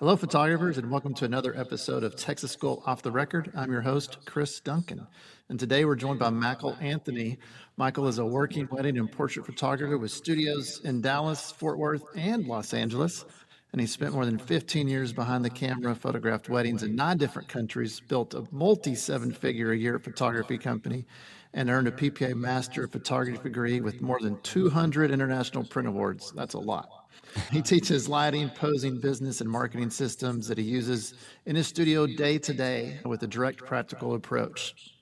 Hello, photographers, and welcome to another episode of Texas School Off the Record. I'm your host, Cris Duncan, and today we're joined by Michael Anthony. Michael is a working wedding and portrait photographer with studios in Dallas, Fort Worth, and Los Angeles, and he spent more than 15 years behind the camera, photographed weddings in 9 different countries, built a multi-seven-figure-a-year photography company, and earned a PPA Master of Photography degree with more than 200 international print awards. That's a lot. He teaches lighting, posing, business, and marketing systems that he uses in his studio day to day with a direct, practical approach.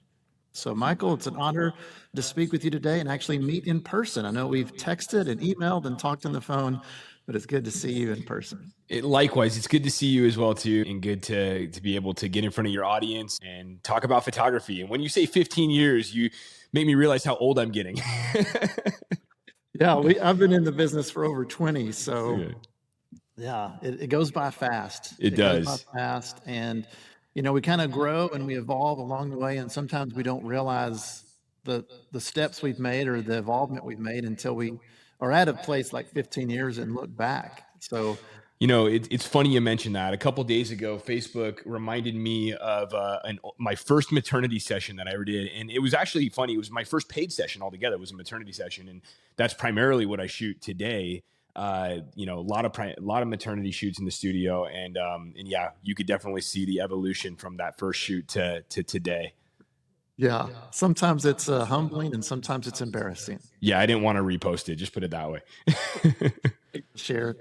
So, Michael, it's an honor to speak with you today and actually meet in person. I know we've texted and emailed and talked on the phone, but it's good to see you in person. Likewise, it's good to see you as well too, and good to be able to get in front of your audience and talk about photography. And when you say 15 years, you make me realize how old I'm getting. Yeah, I've been in the business for over 20, so Okay. yeah, it goes by fast. It goes by does. fast, and we kind of grow and we evolve along the way, and sometimes we don't realize the steps we've made or the involvement we've made until we are at a place like 15 years and look back. So It's funny you mentioned that. A couple days ago, Facebook reminded me of my first maternity session that I ever did, and it was actually funny. It was my first paid session altogether. It was a maternity session, and that's primarily what I shoot today. A lot of maternity shoots in the studio, and yeah, you could definitely see the evolution from that first shoot to today. yeah, sometimes it's humbling and sometimes it's embarrassing. Yeah, I didn't want to repost it. Just put it that way. Share,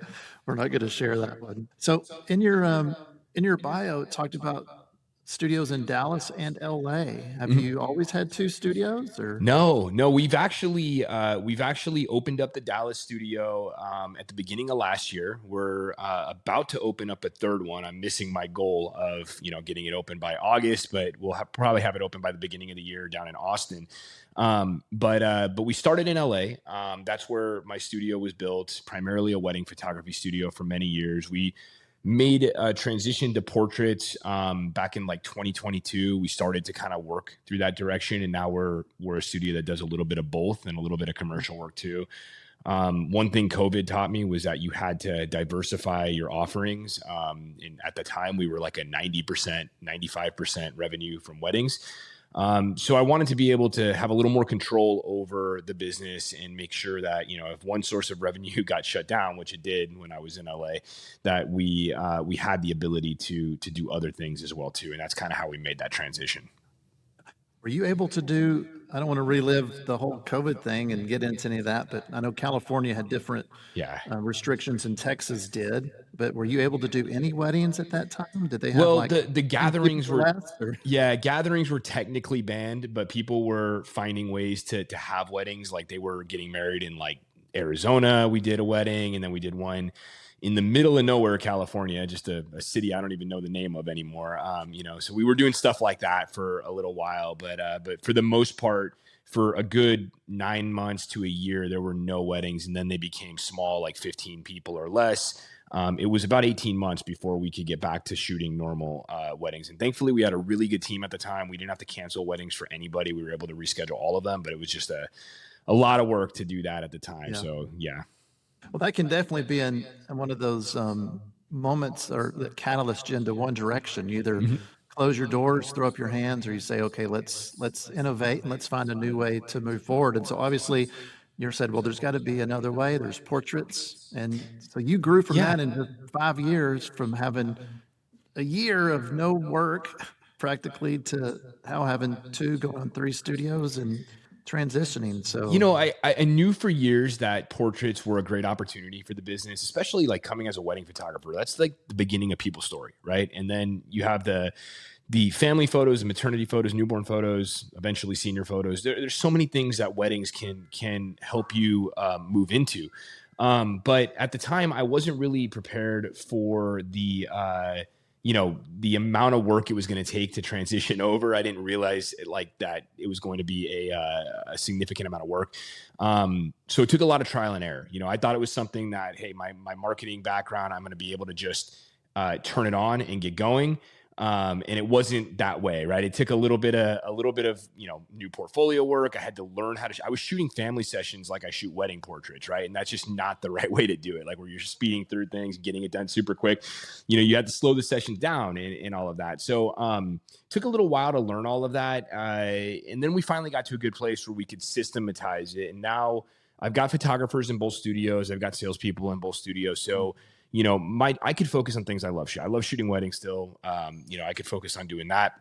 we're not going to share that one. So in your bio, it talked about studios in Dallas and LA. Have Mhm. you always had two studios, or? No, we've actually opened up the Dallas studio at the beginning of last year. We're about to open up a third one. I'm missing my goal of getting it open by August, but we'll probably have it open by the beginning of the year down in Austin. But we started in LA. That's where my studio was built, primarily a wedding photography studio for many years. We made a transition to portraits back in like 2022. We started to kind of work through that direction, and now we're a studio that does a little bit of both and a little bit of commercial work too. One thing COVID taught me was that you had to diversify your offerings. And at the time, we were like a 90%, 95% revenue from weddings. So I wanted to be able to have a little more control over the business and make sure that, if one source of revenue got shut down, which it did when I was in LA, that we had the ability to do other things as well too. And that's kind of how we made that transition. Were you able to do, I don't want to relive the whole COVID thing and get into any of that, but I know California had different Yeah. restrictions and Texas did, but were you able to do any weddings at that time? Did they have Well, like the 10 people gatherings or were less? Or? yeah, gatherings were technically banned, but people were finding ways to have weddings. Like they were getting married in like Arizona. We did a wedding, and then we did one in the middle of nowhere, California, just a city I don't even know the name of anymore. So we were doing stuff like that for a little while, but for the most part, for a good 9 months to a year, there were no weddings, and then they became small, like 15 people or less. It was about 18 months before we could get back to shooting normal weddings. And thankfully, we had a really good team at the time. We didn't have to cancel weddings for anybody. We were able to reschedule all of them, but it was just a lot of work to do that at the time. Yeah. So, yeah. Well, that can definitely be in one of those moments or that catalyst you into one direction. You either Mhm. close your doors, throw up your hands, or you say, okay, let's innovate and let's find a new way to move forward. And so obviously you said, well, there's got to be another way. There's portraits. And so you grew from Yeah. that in just 5 years from having a year of no work practically to now having two going three studios and transitioning. So I knew for years that portraits were a great opportunity for the business, especially like coming as a wedding photographer. That's like the beginning of people's story, right? And then you have the family photos, the maternity photos, newborn photos, eventually senior photos. There's so many things that weddings can help you move into. But at the time, I wasn't really prepared for the amount of work it was going to take to transition over. I didn't realize that it was going to be a significant amount of work. So it took a lot of trial and error. I thought it was something that, hey, my marketing background, I'm going to be able to just turn it on and get going. And it wasn't that way, right? It took a little bit of new portfolio work. I had to learn how to. I was shooting family sessions like I shoot wedding portraits, right? And that's just not the right way to do it. Like where you're speeding through things, getting it done super quick. You had to slow the session down and all of that. So took a little while to learn all of that, and then we finally got to a good place where we could systematize it. And now I've got photographers in both studios. I've got salespeople in both studios. So I could focus on things I love. I love shooting weddings still. I could focus on doing that.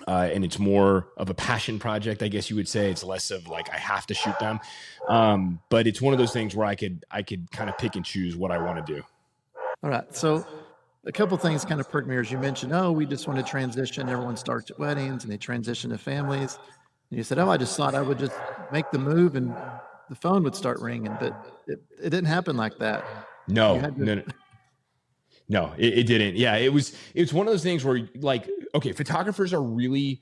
And it's more of a passion project, I guess you would say. It's less of like, I have to shoot them. But it's one of those things where I could kind of pick and choose what I want to do. All right. So a couple things kind of perked me as you mentioned, we just want to transition. Everyone starts at weddings and they transition to families. And you said, I just thought I would just make the move and the phone would start ringing, but it didn't happen like that. No, it didn't. Yeah, it's one of those things where like, okay, photographers are really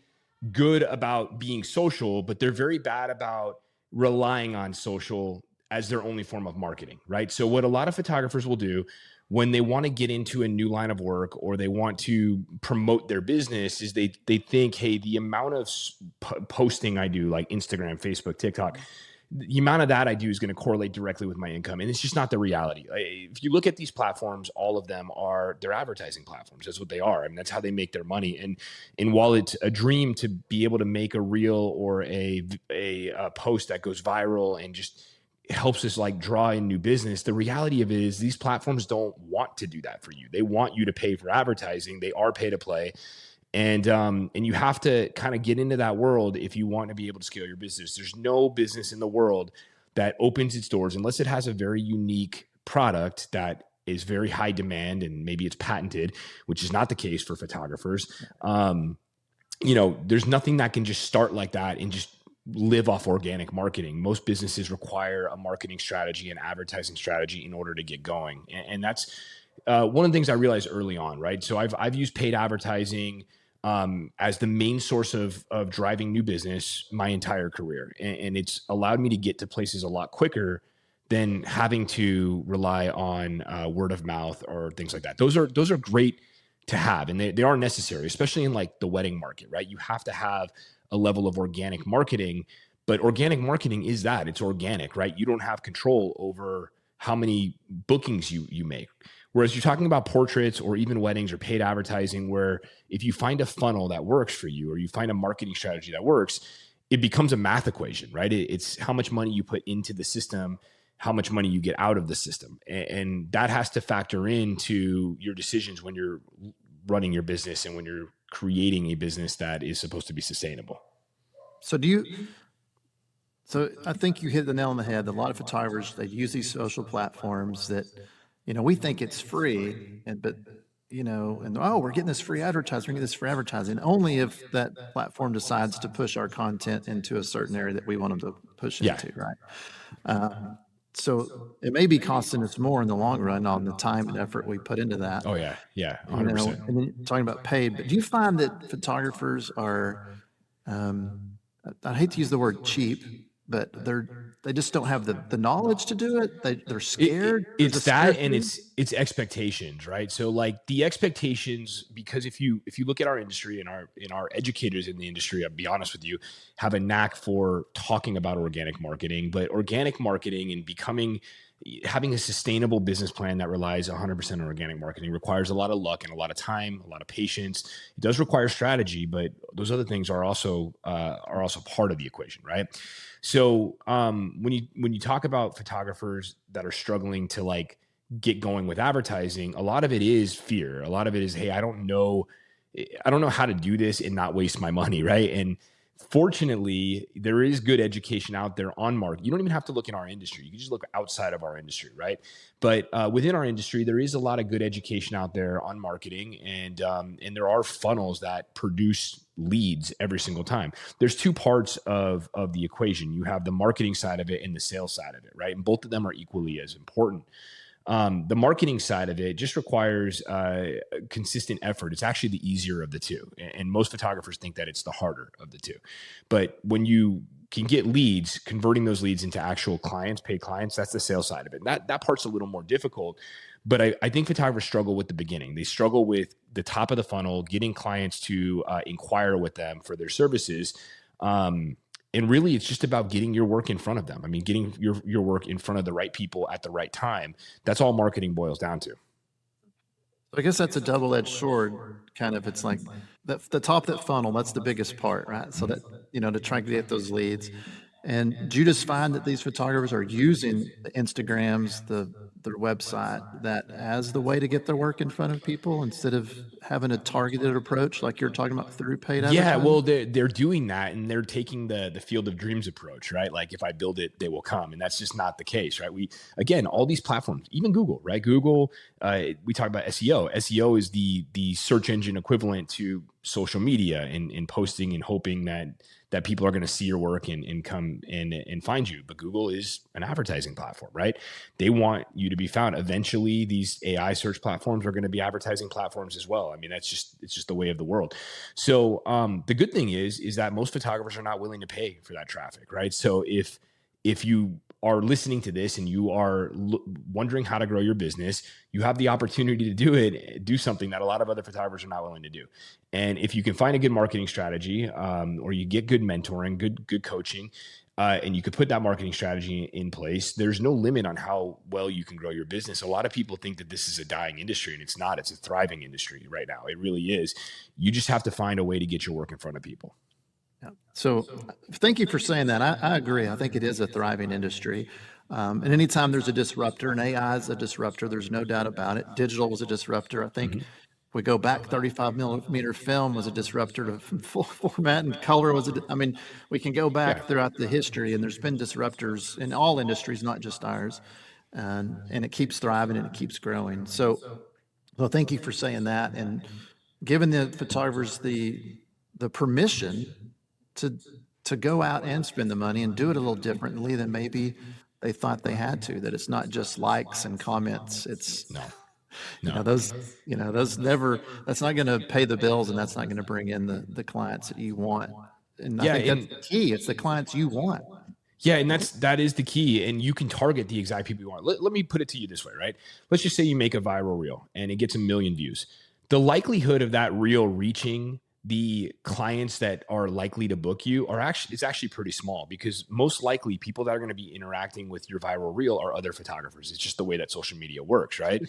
good about being social, but they're very bad about relying on social as their only form of marketing, right? So what a lot of photographers will do when they want to get into a new line of work or they want to promote their business is they think, hey, the amount of posting I do, like Instagram, Facebook, TikTok, the amount of that I do is going to correlate directly with my income. And it's just not the reality. If you look at these platforms, all of them they're advertising platforms. That's what they are. I mean, that's how they make their money. And while it's a dream to be able to make a reel or a post that goes viral and just helps us like draw in new business, the reality of it is these platforms don't want to do that for you. They want you to pay for advertising. They are pay to play. And you have to kind of get into that world if you want to be able to scale your business. There's no business in the world that opens its doors unless it has a very unique product that is very high demand and maybe it's patented, which is not the case for photographers. There's nothing that can just start like that and just live off organic marketing. Most businesses require a marketing strategy and advertising strategy in order to get going. And that's one of the things I realized early on, right? So I've used paid advertising as the main source of driving new business my entire career. And it's allowed me to get to places a lot quicker than having to rely on word of mouth or things like that. Those are great to have, and they are necessary, especially in like the wedding market, right? You have to have a level of organic marketing, but organic marketing is that it's organic, right? You don't have control over how many bookings you make. Whereas you're talking about portraits or even weddings or paid advertising, where if you find a funnel that works for you or you find a marketing strategy that works, it becomes a math equation, right? It's how much money you put into the system, how much money you get out of the system. And that has to factor into your decisions when you're running your business and when you're creating a business that is supposed to be sustainable. So I think you hit the nail on the head. A lot of photographers, they use these social platforms that, we think it's free, but we're getting this free advertising, we're getting this free advertising, only if that platform decides to push our content into a certain area that we want them to push into, right? So it may be costing us more in the long run on the time and effort we put into that. Oh yeah, 100%. And then talking about paid, but do you find that photographers are, I hate to use the word cheap, but they just don't have the knowledge to do it. They're scared. It's that, and it's expectations, right? So like the expectations, because if you look at our industry and our educators in the industry, I'll be honest with you, have a knack for talking about organic marketing, but organic marketing and having a sustainable business plan that relies 100% on organic marketing requires a lot of luck and a lot of time, a lot of patience. It does require strategy, but those other things are also part of the equation, right? So when you talk about photographers that are struggling to like get going with advertising, a lot of it is fear. A lot of it is, hey, I don't know how to do this and not waste my money, right? And fortunately, there is good education out there on market. You don't even have to look in our industry. You can just look outside of our industry, right? But within our industry, there is a lot of good education out there on marketing, and there are funnels that produce leads every single time. There's two parts of the equation. You have the marketing side of it and the sales side of it, right? And both of them are equally as important. The marketing side of it just requires consistent effort. It's actually the easier of the two. And most photographers think that it's the harder of the two. But when you can get leads, converting those leads into actual clients, paid clients, that's the sales side of it. That part's a little more difficult. But I think photographers struggle with the beginning. They struggle with the top of the funnel, getting clients to inquire with them for their services. And really, it's just about getting your work in front of them. I mean, getting your work in front of the right people at the right time. That's all marketing boils down to. I guess that's a double-edged sword, kind of. It's like the top of that funnel, that's the biggest part, right? So that, to try to get those leads. And do you just find that these photographers are using the Instagrams, their website, that as the way to get their work in front of people instead of having a targeted approach like you're talking about through paid Yeah, advertising? well, they're doing that, and they're taking the field of dreams approach, right? Like if I build it, they will come, and that's just not the case, right? We again, all these platforms, even Google, right? Google, we talk about SEO. SEO is the search engine equivalent to social media and posting and hoping that people are going to see your work and come and find you. But Google is an advertising platform, right? They want you to be found. Eventually, these AI search platforms are going to be advertising platforms as well. I mean, it's just the way of the world. So the good thing is that most photographers are not willing to pay for that traffic, right? So if you are listening to this and you are wondering how to grow your business, you have the opportunity to do something that a lot of other photographers are not willing to do. And if you can find a good marketing strategy, or you get good mentoring, good coaching, and you could put that marketing strategy in place, there's no limit on how well you can grow your business. A lot of people think that this is a dying industry, and it's not. It's a thriving industry right now. It really is. You just have to find a way to get your work in front of people. Yeah. So thank you for saying that. I agree. I think it is a thriving industry. And anytime there's a disruptor, and AI is a disruptor, there's no doubt about it. Digital was a disruptor. I think Mhm. we go back, 35 millimeter film was a disruptor to full format, and color was I mean, we can go Yeah. back throughout the history, and there's been disruptors in all industries, not just ours. And it keeps thriving and it keeps growing. So, well, thank you for saying that. And giving the photographers the permission to go out and spend the money and do it a little differently than maybe they thought they had to, that it's not just likes and comments. It's, No. you know, No. those, those never, that's not going to pay the bills, and that's not going to bring in the clients that you want. And I Yeah, think that's and the key. It's the clients you want. yeah, and that is the key. And you can target the exact people you want. Let me put it to you this way, right? Let's just say you make a viral reel and it gets 1 million views. The likelihood of that reel reaching the clients that are likely to book you is actually pretty small, because most likely people that are going to be interacting with your viral reel are other photographers. It's just the way that social media works, right?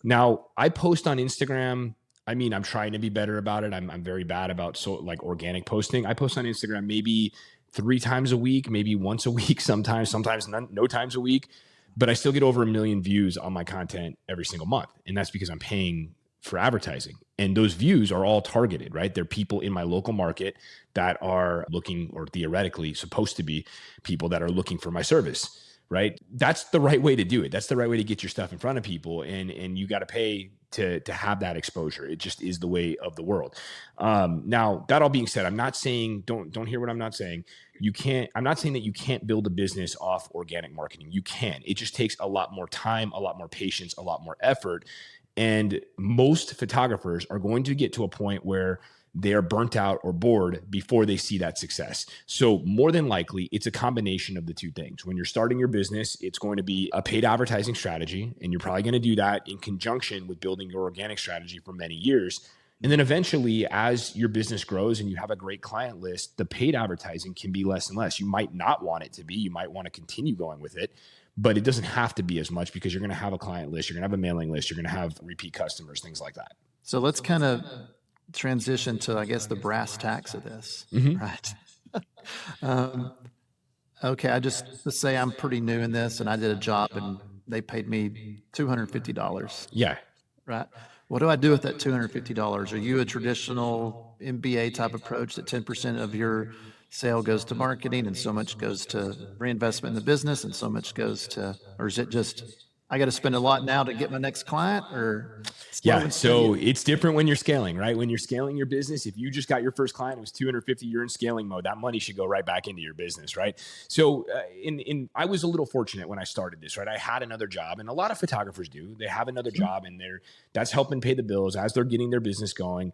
Now, I post on Instagram. I mean, I'm trying to be better about it. I'm very bad about like organic posting. I post on Instagram maybe 3 times a week, maybe once a week, sometimes no times a week, but I still get over 1 million views on my content every single month. And that's because I'm paying for advertising. And those views are all targeted, right? They're people in my local market that are looking, or theoretically supposed to be people that are looking for my service, right? That's the right way to do it. That's the right way to get your stuff in front of people. And you got to pay to have that exposure. It just is the way of the world. Now, that all being said, I'm not saying, don't hear what I'm not saying. I'm not saying that you can't build a business off organic marketing. You can. It just takes a lot more time, a lot more patience, a lot more effort. And most photographers are going to get to a point where they are burnt out or bored before they see that success. So more than likely, it's a combination of the two things. When you're starting your business, it's going to be a paid advertising strategy, and you're probably going to do that in conjunction with building your organic strategy for many years. And then eventually, as your business grows and you have a great client list, the paid advertising can be less and less. You might not want it to be. You might want to continue going with it, but it doesn't have to be as much, because you're going to have a client list, you're going to have a mailing list, you're going to have repeat customers, things like that. So let's kind of transition to, I guess, the brass tacks of this, Mm-hmm. right? Um, okay, let's say I'm pretty new in this, and I did a job and they paid me $250, Yeah. right? What do I do with that $250? Are you a traditional MBA type approach that 10% of your sale goes to marketing and so much goes to reinvestment in the business and so much goes to, or is it just, I got to spend a lot now to get my next client, or slow Yeah. and So steady? it's different when you're scaling, right? When you're scaling your business, if you just got your first client, it was 250, you're in scaling mode, that money should go right back into your business, right? So I was a little fortunate when I started this, right? I had another job, and a lot of photographers do. They have another job, and that's helping pay the bills as they're getting their business going.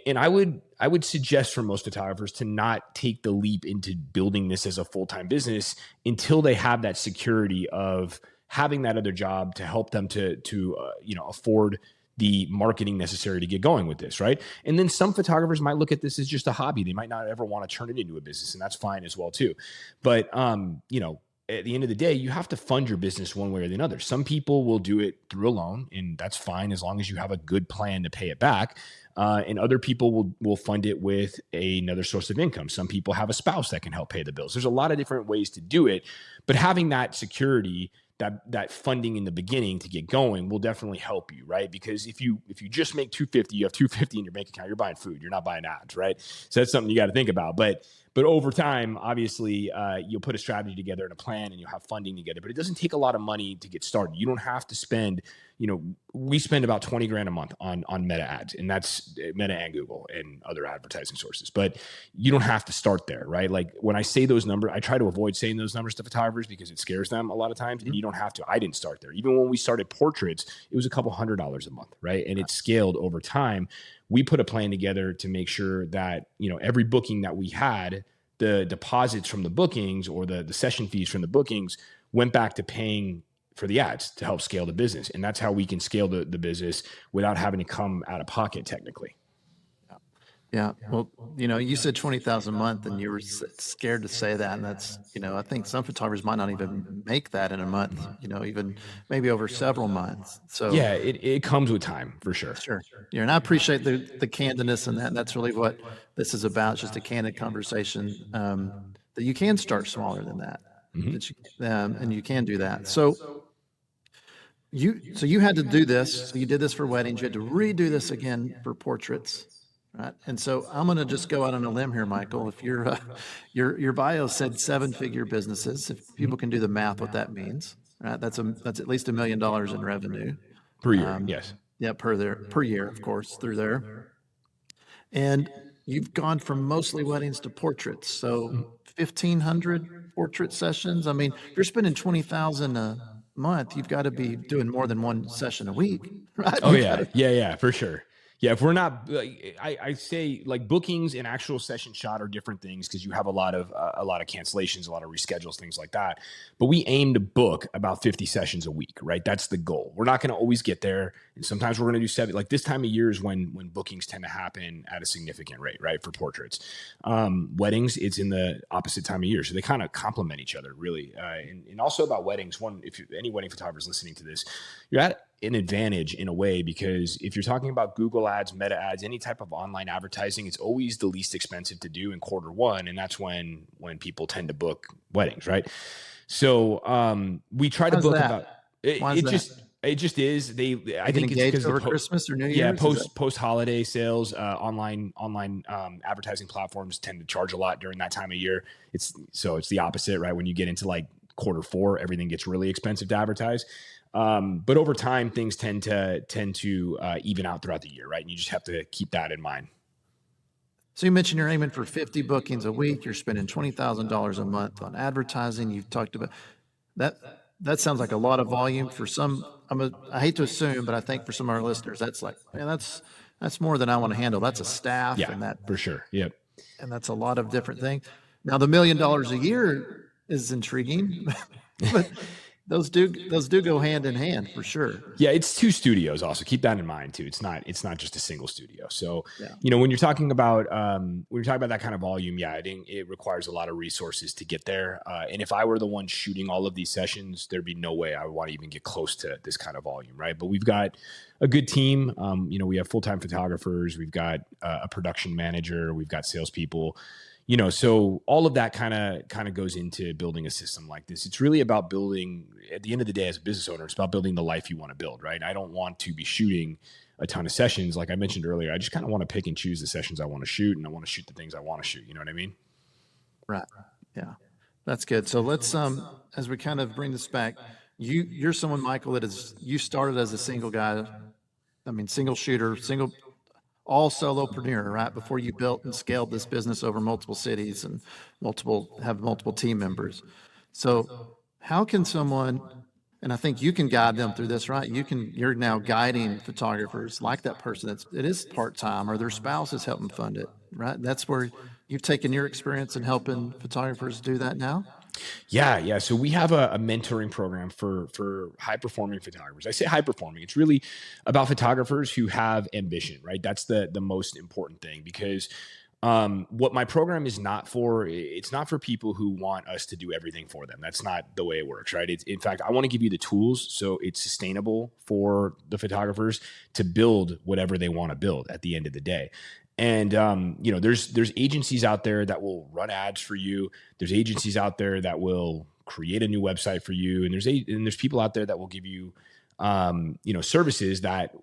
And I would suggest for most photographers to not take the leap into building this as a full-time business until they have that security of having that other job to help them to afford the marketing necessary to get going with this, right? And then some photographers might look at this as just a hobby. They might not ever want to turn it into a business, and that's fine as well too. But at the end of the day, you have to fund your business one way or the other. Some people will do it through a loan, and that's fine as long as you have a good plan to pay it back. And other people will fund it with another source of income. Some people have a spouse that can help pay the bills. There's a lot of different ways to do it, but having that security, that funding in the beginning to get going will definitely help you, right? Because if you just make 250, you have 250 in your bank account, you're buying food, you're not buying ads, right? So that's something you got to think about. But over time, obviously, you'll put a strategy together and a plan, and you'll have funding together. But it doesn't take a lot of money to get started. You don't have to spend, we spend about 20 grand a month on Meta ads, and that's Meta and Google and other advertising sources. But you don't have to start there, right? Like when I say those numbers, I try to avoid saying those numbers to photographers because it scares them a lot of times. And you don't have to. I didn't start there. Even when we started portraits, it was a couple $100s a month, right? And it scaled over time. We put a plan together to make sure that, every booking that we had, the deposits from the bookings or the session fees from the bookings went back to paying for the ads to help scale the business. And that's how we can scale the business without having to come out of pocket technically. Yeah. Well, you said 20,000 a month and you were scared to say that. And that's, I think some photographers might not even make that in a month, even maybe over several months. So yeah, it comes with time for sure. Sure. Yeah. And I appreciate the candidness in that. And that's really what this is about. It's just a candid conversation, that you can start smaller than that, and you can do that. So you had to do this. So you did this for weddings. You had to redo this again for portraits. Right. And so I'm going to just go out on a limb here, Michael. If your bio said 7-figure businesses, if people can do the math, what that means, right? That's at least $1 million in revenue per year. Yes. Yeah, per year, of course, through there. And you've gone from mostly weddings to portraits. So 1,500 portrait sessions. I mean, if you're spending 20,000 a month, you've got to be doing more than one session a week, right? Oh yeah, for sure. Yeah, if we're not, I say like bookings and actual session shot are different things because you have a lot of cancellations, a lot of reschedules, things like that. But we aim to book about 50 sessions a week, right? That's the goal. We're not going to always get there, and sometimes we're going to do 7. Like this time of year is when bookings tend to happen at a significant rate, right? For portraits, weddings, it's in the opposite time of year, so they kind of complement each other, really. And also about weddings, if any wedding photographers listening to this, you're at an advantage in a way, because if you're talking about Google ads, Meta ads, any type of online advertising, it's always the least expensive to do in quarter one. And that's when people tend to book weddings, right? So we try to book about it just is. I think it's because over Christmas or New Year's. Yeah, post holiday sales, online advertising platforms tend to charge a lot during that time of year. It's the opposite, right? When you get into like quarter four, everything gets really expensive to advertise. But over time, things tend to even out throughout the year, right? And you just have to keep that in mind. So you mentioned you're aiming for 50 bookings a week. You're spending $20,000 a month on advertising. You've talked about that. That sounds like a lot of volume for some. I hate to assume, but I think for some of our listeners, that's like, man, that's more than I want to handle. That's a staff, yeah, and that for sure. Yep. And that's a lot of different things. Now, the $1 million a year is intriguing, but those do go hand in hand for sure. Yeah, it's 2 studios. Also, keep that in mind too. It's not just a single studio. So, when you're talking about that kind of volume, I think it requires a lot of resources to get there. And if I were the one shooting all of these sessions, there'd be no way I would want to even get close to this kind of volume, right? But we've got a good team. We have full-time photographers. We've got a production manager. We've got salespeople. So all of that kind of goes into building a system like this. It's really about building, at the end of the day, as a business owner, it's about building the life you want to build, right? I don't want to be shooting a ton of sessions. Like I mentioned earlier, I just kind of want to pick and choose the sessions I want to shoot, and I want to shoot the things I want to shoot. You know what I mean? Right. Yeah. That's good. So let's, as we kind of bring this back, you're someone, Michael, you started as a single guy. I mean, single shooter, all solopreneur, right? Before you built and scaled this business over multiple cities and multiple team members. So how can someone, and I think you can guide them through this, right? You're now guiding photographers like that person it is part-time, or their spouse is helping fund it, right? That's where you've taken your experience in helping photographers do that now. Yeah. So we have a mentoring program for high performing photographers. I say high performing. It's really about photographers who have ambition, right? That's the most important thing, because what my program is not for, it's not for people who want us to do everything for them. That's not the way it works, right? It's, in fact, I want to give you the tools so it's sustainable for the photographers to build whatever they want to build at the end of the day. And there's agencies out there that will run ads for you. There's agencies out there that will create a new website for you, and there's people out there that will give you services that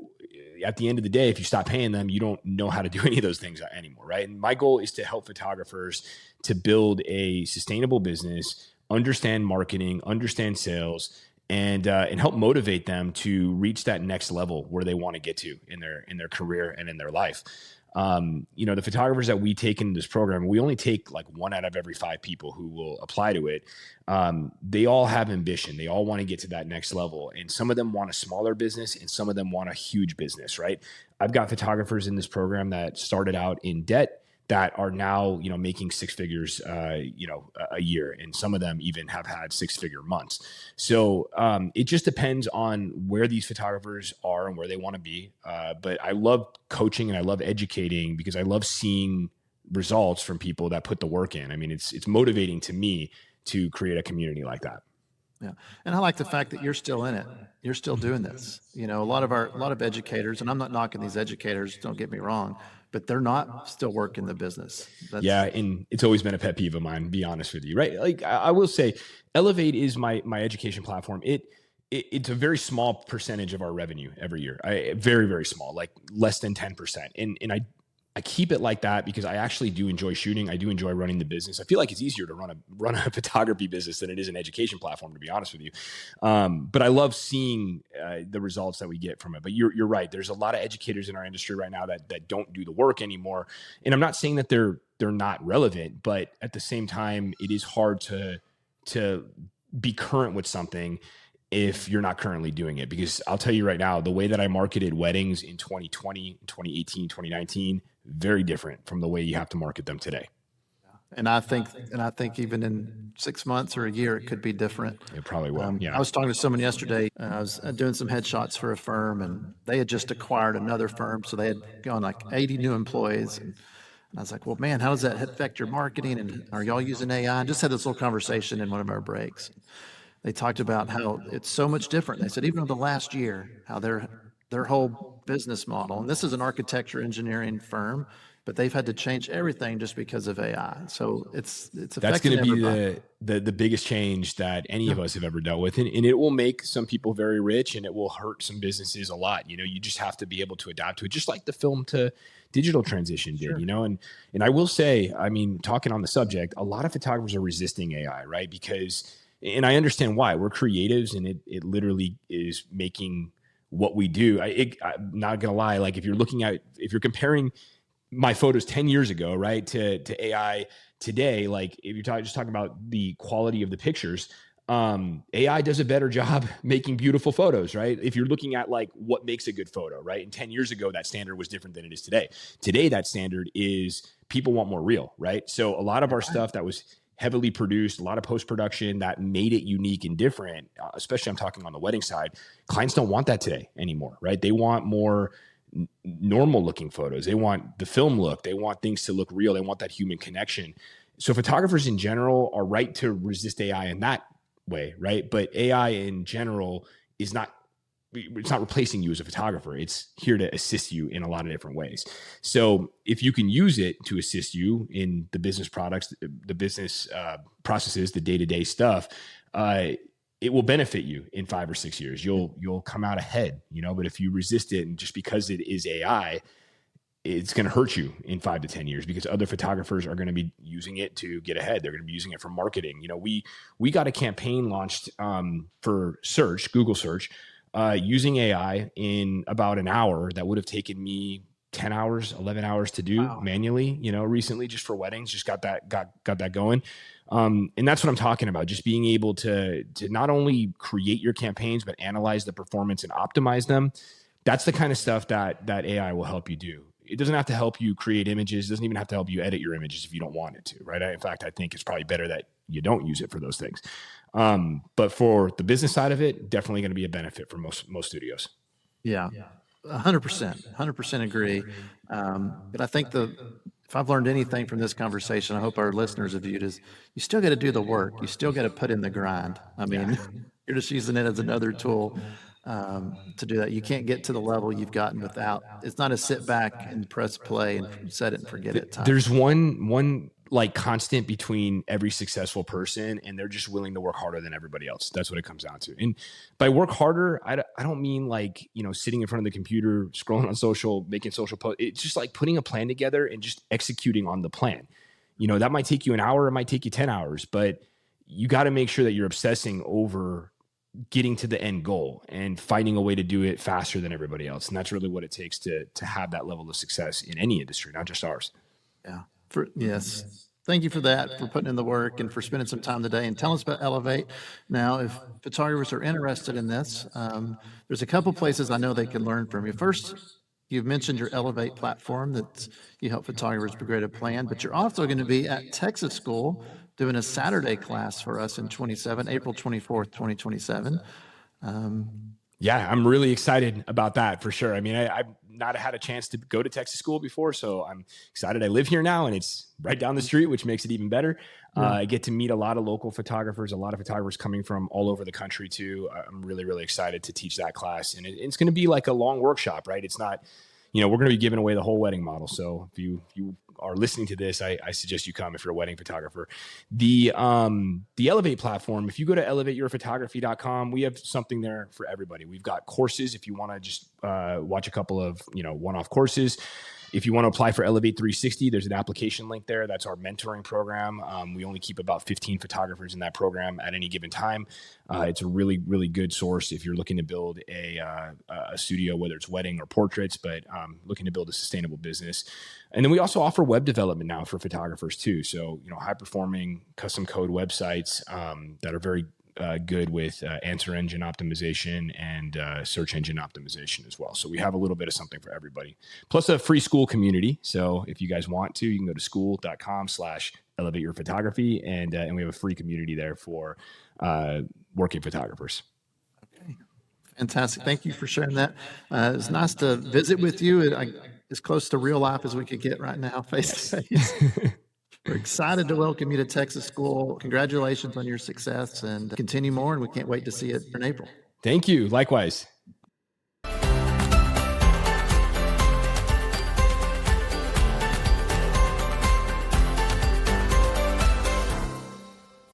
at the end of the day, if you stop paying them, you don't know how to do any of those things anymore, right? And my goal is to help photographers to build a sustainable business, understand marketing, understand sales, and help motivate them to reach that next level where they want to get to in their career and in their life. The photographers that we take in this program, we only take like 1 out of every 5 people who will apply to it. They all have ambition. They all want to get to that next level. And some of them want a smaller business and some of them want a huge business, right? I've got photographers in this program that started out in debt that are now, making 6 figures, a year. And some of them even have had 6-figure months. So it just depends on where these photographers are and where they want to be. But I love coaching and I love educating because I love seeing results from people that put the work in. I mean, it's motivating to me to create a community like that. Yeah. And I like the fact that you're still in it. You're still doing this. A lot of educators, and I'm not knocking these educators, don't get me wrong, but they're not still working the business. Yeah. And it's always been a pet peeve of mine, to be honest with you, right? Like I will say Elevate is my education platform. It's a very small percentage of our revenue every year. Very, very small, like less than 10%. And I keep it like that because I actually do enjoy shooting. I do enjoy running the business. I feel like it's easier to run a photography business than it is an education platform, to be honest with you. But I love seeing the results that we get from it. But you're right. There's a lot of educators in our industry right now that don't do the work anymore. And I'm not saying that they're not relevant, but at the same time, it is hard to be current with something if you're not currently doing it. Because I'll tell you right now, the way that I marketed weddings in 2020, 2018, 2019, very different from the way you have to market them today. And I think even in 6 months or a year, it could be different. It probably will. I was talking to someone yesterday. I was doing some headshots for a firm, and they had just acquired another firm. So they had gone like 80 new employees. And I was like, well, man, how does that affect your marketing? And are y'all using AI? And just had this little conversation in one of our breaks. They talked about how it's so much different. They said even over the last year, how their whole business model, and this is an architecture engineering firm, but they've had to change everything just because of AI. So it's that's going to be everybody. the biggest change that any of us have ever dealt with, and it will make some people very rich, and it will hurt some businesses a lot. You just have to be able to adapt to it, just like the film to digital transition did. Sure. And I will say, I mean, talking on the subject, a lot of photographers are resisting AI, right? Because, and I understand why. We're creatives, and it literally is making what we do. I'm not gonna lie. Like if you're comparing my photos 10 years ago, right, to AI today, like if you're just talking about the quality of the pictures, AI does a better job making beautiful photos, right? If you're looking at like what makes a good photo, right? And 10 years ago, that standard was different than it is today. Today, that standard is people want more real, right? So a lot of our stuff that was heavily produced, a lot of post-production that made it unique and different, especially I'm talking on the wedding side, clients don't want that today anymore, right? They want more normal looking photos. They want the film look. They want things to look real. They want that human connection. So photographers in general are right to resist AI in that way, right? But AI in general it's not replacing you as a photographer. It's here to assist you in a lot of different ways. So if you can use it to assist you in the business products, the business processes, the day-to-day stuff, it will benefit you in 5 or 6 years. You'll come out ahead, but if you resist it, and just because it is AI, it's going to hurt you in 5 to 10 years because other photographers are going to be using it to get ahead. They're going to be using it for marketing. We got a campaign launched for search, Google search, using AI in about an hour that would have taken me 10 hours, 11 hours to do manually, recently just for weddings, just got that going. And that's what I'm talking about. Just being able to not only create your campaigns, but analyze the performance and optimize them. That's the kind of stuff that AI will help you do. it doesn't have to help you create images. It doesn't even have to help you edit your images if you don't want it to, right? In fact, I think it's probably better that you don't use it for those things. But for the business side of it, definitely going to be a benefit for most studios. Yeah, 100% agree. But I think if I've learned anything from this conversation, I hope our listeners have viewed, is you still got to do the work. You still got to put in the grind. I mean, you're just using it as another tool to do that. You can't get to the level you've gotten without. It's not a sit back and press play and set it and forget it time. There's one like constant between every successful person, and they're just willing to work harder than everybody else. That's what it comes down to. And by work harder, I don't mean like, sitting in front of the computer, scrolling on social, making social posts. It's just like putting a plan together and just executing on the plan. That might take you an hour, it might take you 10 hours, but you got to make sure that you're obsessing over getting to the end goal and finding a way to do it faster than everybody else. And that's really what it takes to have that level of success in any industry, not just ours. Yeah. Yes. Thank you for that, for putting in the work and for spending some time today. And tell us about Elevate. Now, if photographers are interested in this, there's a couple places I know they can learn from you. First, you've mentioned your Elevate platform that you help photographers create a plan, but you're also going to be at Texas School doing a Saturday class for us in April 24th, 2027. Yeah, I'm really excited about that for sure. I mean, I've not had a chance to go to Texas School before, so I'm excited. I live here now, and it's right down the street, which makes it even better. I get to meet a lot of local photographers, a lot of photographers coming from all over the country too. I'm really, really excited to teach that class, and it's going to be like a long workshop, right? It's not, we're going to be giving away the whole wedding model. So if you are listening to this, I suggest you come if you're a wedding photographer. The Elevate platform, if you go to elevateyourphotography.com, we have something there for everybody. We've got courses if you want to just watch a couple of one-off courses. If you want to apply for Elevate 360, there's an application link there. That's our mentoring program. We only keep about 15 photographers in that program at any given time. It's a really, really good source if you're looking to build a studio, whether it's wedding or portraits, but looking to build a sustainable business. And then we also offer web development now for photographers too. So, high-performing custom code websites that are very good with answer engine optimization and search engine optimization as well. So we have a little bit of something for everybody. Plus a free school community. So if you guys want to, you can go to school.com/elevateyourphotography and we have a free community there for working photographers. Okay, fantastic. Thank you for sharing that. It's nice to visit with you. As close to real life as we could get right now, face to face. We're excited to welcome you to Texas School. Congratulations on your success and continue more. And we can't wait to see it in April. Thank you. Likewise.